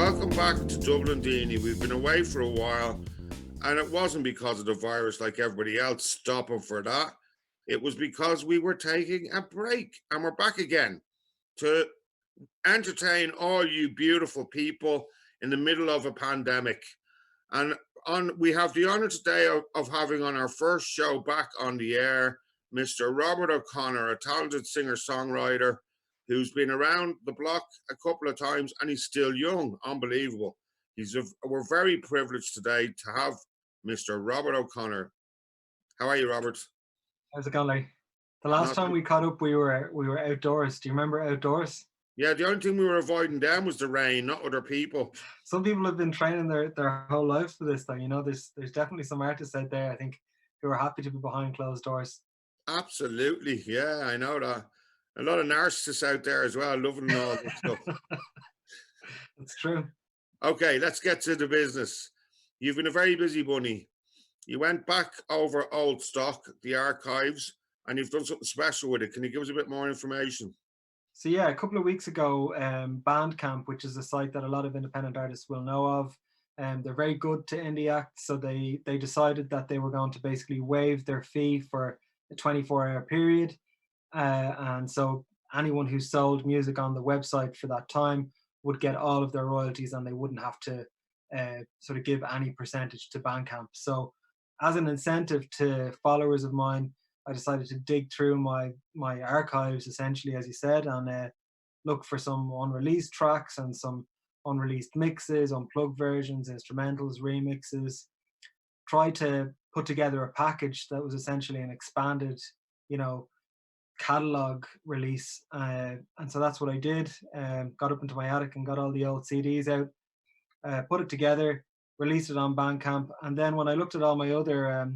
welcome back to Dublin Daoine. We've been away for a while, and it wasn't because of the virus like everybody else stopping for that. It was because we were taking a break, and we're back again to entertain all you beautiful people in the middle of a pandemic. And we have the honour today of having on our first show back on the air, Mr. Robert O'Connor, a talented singer-songwriter who's been around the block a couple of times, and he's still young. Unbelievable. We're very privileged today to have Mr. Robert O'Connor. How are you, Robert? How's it going, Larry? The last time we caught up, we were outdoors. Do you remember outdoors? Yeah, the only thing we were avoiding then was the rain, not other people. Some people have been training their whole lives for this, though. You know, there's definitely some artists out there, I think, who are happy to be behind closed doors. Absolutely, yeah, I know that. A lot of narcissists out there as well, loving all this stuff. It's true. Okay, let's get to the business. You've been a very busy bunny. You went back over old stock, the archives, and you've done something special with it. Can you give us a bit more information? So yeah, a couple of weeks ago, Bandcamp, which is a site that a lot of independent artists will know of, they're very good to indie acts. So they decided that they were going to basically waive their fee for a 24-hour period. And so anyone who sold music on the website for that time would get all of their royalties, and they wouldn't have to sort of give any percentage to Bandcamp. So as an incentive to followers of mine, I decided to dig through my archives, essentially, as you said, and look for some unreleased tracks and some unreleased mixes, unplugged versions, instrumentals, remixes. Try to put together a package that was essentially an expanded, catalog release, and so that's what I did. Got up into my attic and got all the old CDs out, put it together, released it on Bandcamp, and then when I looked at all my other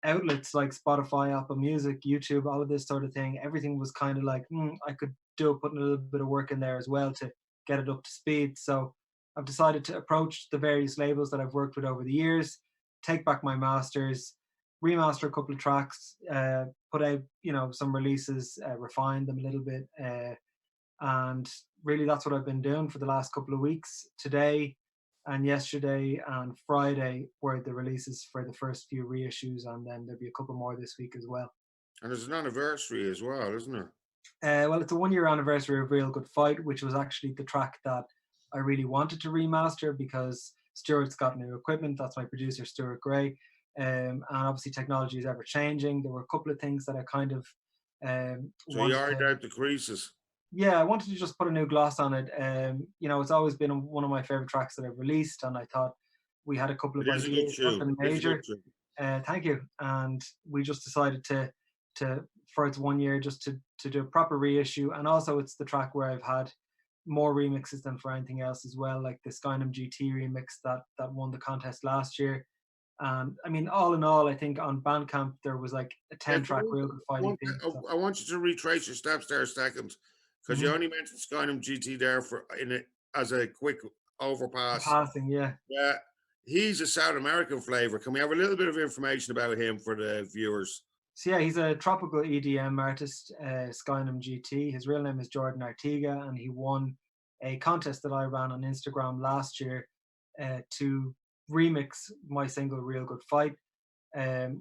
outlets like Spotify, Apple Music, YouTube, all of this sort of thing, everything was kind of like, I could do putting a little bit of work in there as well to get it up to speed. So I've decided to approach the various labels that I've worked with over the years, take back my masters, remaster a couple of tracks, put out, some releases, refine them a little bit. And really that's what I've been doing for the last couple of weeks. Today and yesterday and Friday were the releases for the first few reissues, and then there'll be a couple more this week as well. And there's an anniversary as well, isn't there? Well, it's a 1-year anniversary of Real Good Fight, which was actually the track that I really wanted to remaster because Stuart's got new equipment. That's my producer, Stuart Gray. And obviously technology is ever changing. There were a couple of things that I kind of so you ironed out the creases. Yeah, I wanted to just put a new gloss on it. It's always been one of my favorite tracks that I've released, and I thought we had a couple of ideas, nothing major. Thank you. And we just decided to for its 1 year just to do a proper reissue, and also it's the track where I've had more remixes than for anything else as well, like the Skynum GT remix that won the contest last year. And I mean, all in all, I think on Bandcamp there was like a 10-track Real Good Fight EP. I want you to retrace your steps there a second, because you only mentioned Skynum GT there as a quick overpass. Passing, yeah. Yeah, he's a South American flavor. Can we have a little bit of information about him for the viewers? So yeah, he's a tropical EDM artist, Skynum GT. His real name is Jordan Artiga, and he won a contest that I ran on Instagram last year to remix my single Real Good Fight,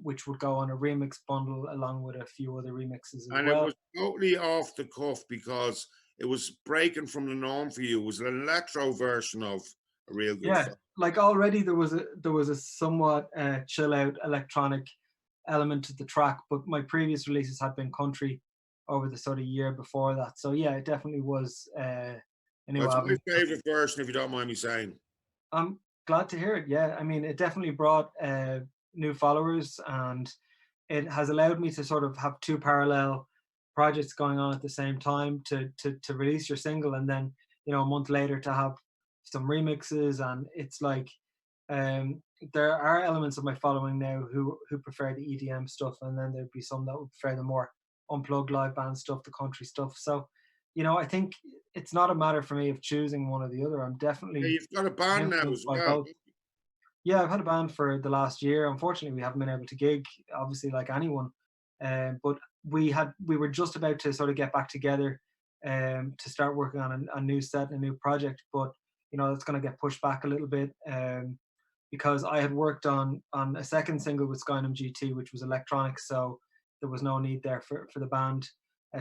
which would go on a remix bundle along with a few other remixes as well. And it was totally off the cuff because it was breaking from the norm for you. It was an electro version of a Real Good Fight. Like already there was a somewhat chill out electronic element to the track, but my previous releases had been country over the sort of year before that. So yeah, it definitely was a new album. That's my favorite version, if you don't mind me saying. I'm glad to hear it. Yeah, I mean, it definitely brought new followers, and it has allowed me to sort of have two parallel projects going on at the same time to release your single, and then a month later to have some remixes. And it's like there are elements of my following now who prefer the EDM stuff, and then there'd be some that would prefer the more unplugged live band stuff, the country stuff. So I think it's not a matter for me of choosing one or the other. I'm definitely you've got a band now as well. Yeah, I've had a band for the last year. Unfortunately, we haven't been able to gig, obviously, like anyone. But we were just about to sort of get back together to start working on a new set, a new project. But that's going to get pushed back a little bit. Because I had worked on a second single with Skynum GT, which was electronic, so there was no need there for the band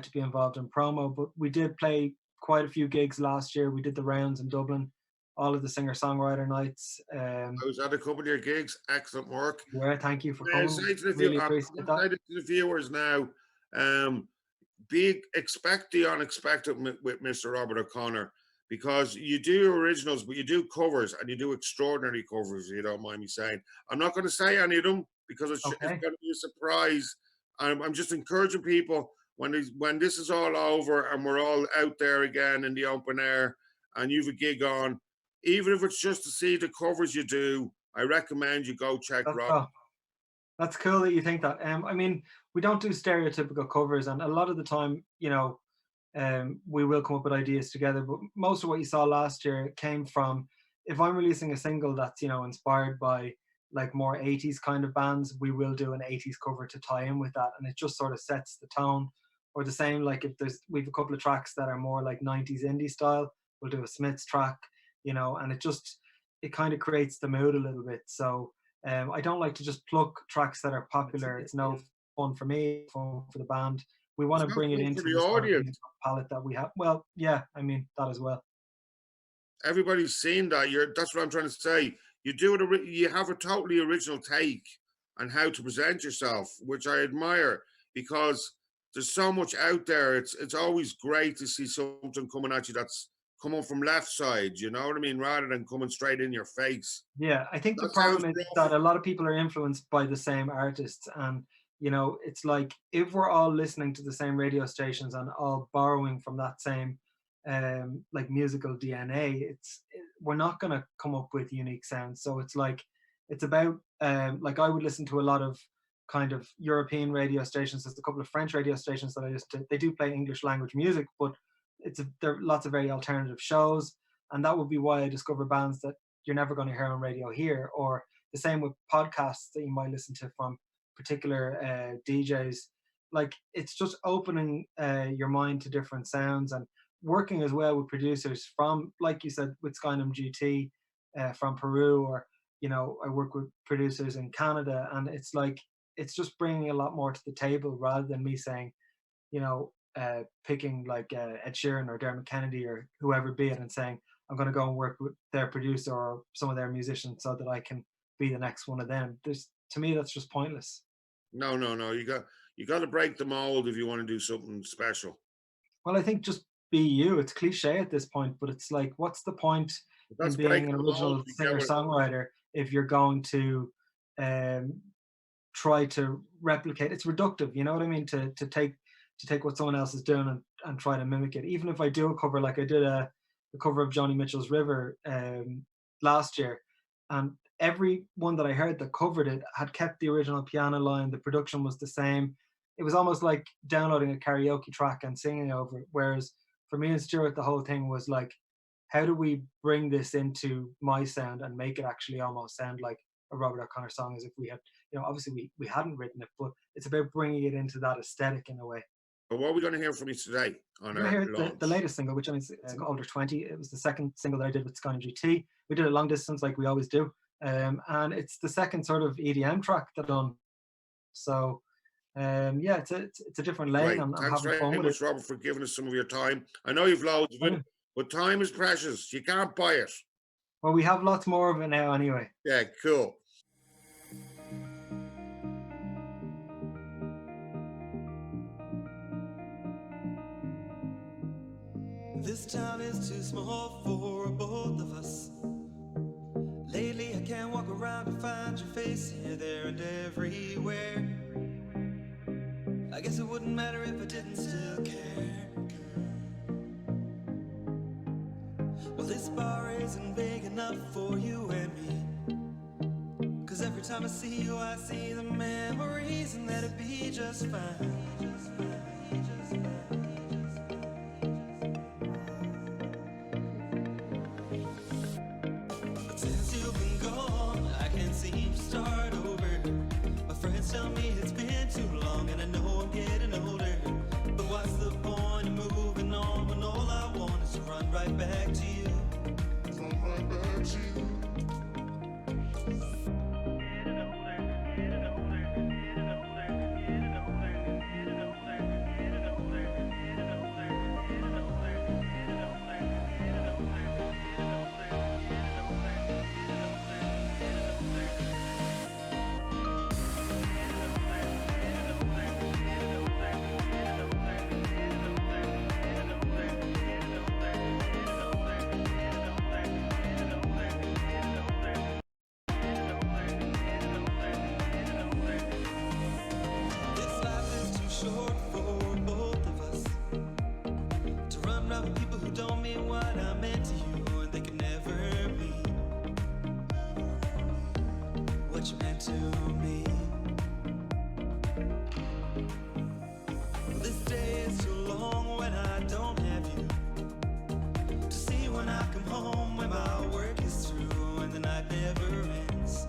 to be involved in promo. But we did play quite a few gigs last year. We did the rounds in Dublin, all of the singer-songwriter nights. I was at a couple of your gigs. Excellent work. Yeah, thank you for I'm coming. Really appreciate that. to the viewers now. Expect the unexpected with Mr. Robert O'Connor, because you do originals, but you do covers, and you do extraordinary covers, if you don't mind me saying. I'm not going to say any of them because it's Okay. going to be a surprise. I'm just encouraging people, when this is all over and we're all out there again in the open air and you've a gig on, even if it's just to see the covers you do, I recommend you go check Rob. That's cool that you think that. I mean, we don't do stereotypical covers, and a lot of the time, we will come up with ideas together. But most of what you saw last year came from, if I'm releasing a single that's inspired by like more 80s kind of bands, we will do an 80s cover to tie in with that, and it just sort of sets the tone. Or the same, like if we've a couple of tracks that are more like 90s indie style, we'll do a Smiths track, and it kind of creates the mood a little bit. So I don't like to just pluck tracks that are popular. It's no fun for me, fun for the band. We want to bring it into the audience palette that we have. Well, yeah, I mean that as well. Everybody's seen that. That's what I'm trying to say. You do it. You have a totally original take on how to present yourself, which I admire, because there's so much out there. It's always great to see something coming at you that's coming from left side, you know what I mean, rather than coming straight in your face. Yeah, I think the problem is that a lot of people are influenced by the same artists, and it's like if we're all listening to the same radio stations and all borrowing from that same like musical DNA, we're not going to come up with unique sounds. So it's about like I would listen to a lot of kind of European radio stations. There's a couple of French radio stations that I listen to. They do play English language music, but there are lots of very alternative shows, and that would be why I discover bands that you're never going to hear on radio here. Or the same with podcasts that you might listen to from particular DJs. Like it's just opening your mind to different sounds, and working as well with producers from, like you said, with Skynum GT from Peru, or I work with producers in Canada, and it's just bringing a lot more to the table rather than me saying, picking like Ed Sheeran or Dermot Kennedy or whoever be it and saying I'm going to go and work with their producer or some of their musicians so that I can be the next one of them. To me, that's just pointless. No. You got to break the mold if you want to do something special. Well, I think just be you. It's cliche at this point, but it's like, what's the point in being an original singer-songwriter if you're going to try to replicate? It's reductive, you know what I mean? To take what someone else is doing and try to mimic it. Even if I do a cover, like I did a cover of Joni Mitchell's River last year, and every one that I heard that covered it had kept the original piano line. The production was the same. It was almost like downloading a karaoke track and singing over it. Whereas for me and Stuart, the whole thing was like, how do we bring this into my sound and make it actually almost sound like a Robert O'Connor song, as if we had, obviously we hadn't written it, but it's about bringing it into that aesthetic in a way. But what are we going to hear from you today on our launch? The latest single, which is Older 20. It was the second single that I did with Skynum GT. We did it long distance like we always do. And it's the second sort of EDM track that I've done. So, yeah, it's a different lane. Right. Thanks very much, Robert, for giving us some of your time. I know you've loads of it, but time is precious. You can't buy it. Well, we have lots more of it now anyway. Yeah, cool. This town is too small for both of us. Lately I can't walk around and find your face here, there and everywhere. I guess it wouldn't matter if I didn't still care. Well, this bar isn't big enough for you and me, 'cause every time I see you I see the memories, and that'd be just fine. Start over. My friends tell me it's been too long, and I know I'm getting older. But what's the point of moving on when all I want is to run right back to you? around with people who don't mean what I meant to you, and they can never mean what you meant to me. This day is too long when I don't have you, to see when I come home when my work is through and the night never ends,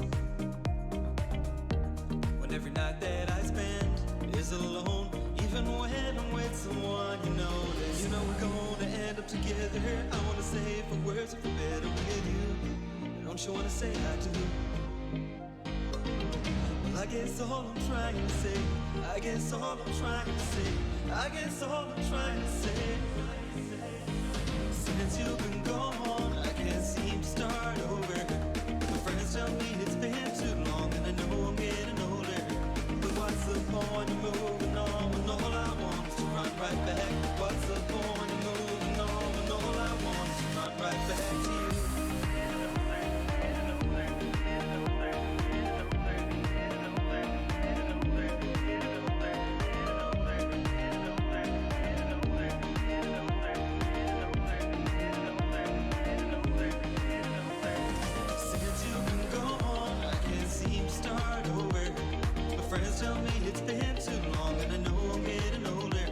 when every night that I spend is alone, even when I'm with someone you know that you know we're gonna end up together. I wanna say for words if we're better with you, don't you wanna say I do? Well, I guess all I'm trying to say, I guess all I'm trying to say, I guess all I'm trying to say, since you've been gone, I can't seem to start over. My friends tell me it's been too long, and I know I'm getting older. But what's the point of moving on when all I want is to run right back? What's the point of moving on when all I want is to run right back to you? Since you've been gone, I can't seem to start over. My friends tell me it's been too long, and I know I'm getting older.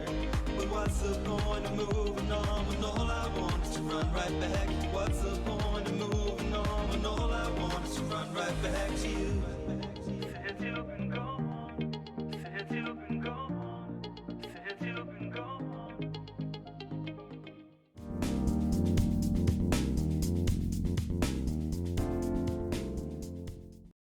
But what's the point of moving on when all I want is to run right back? What's the point?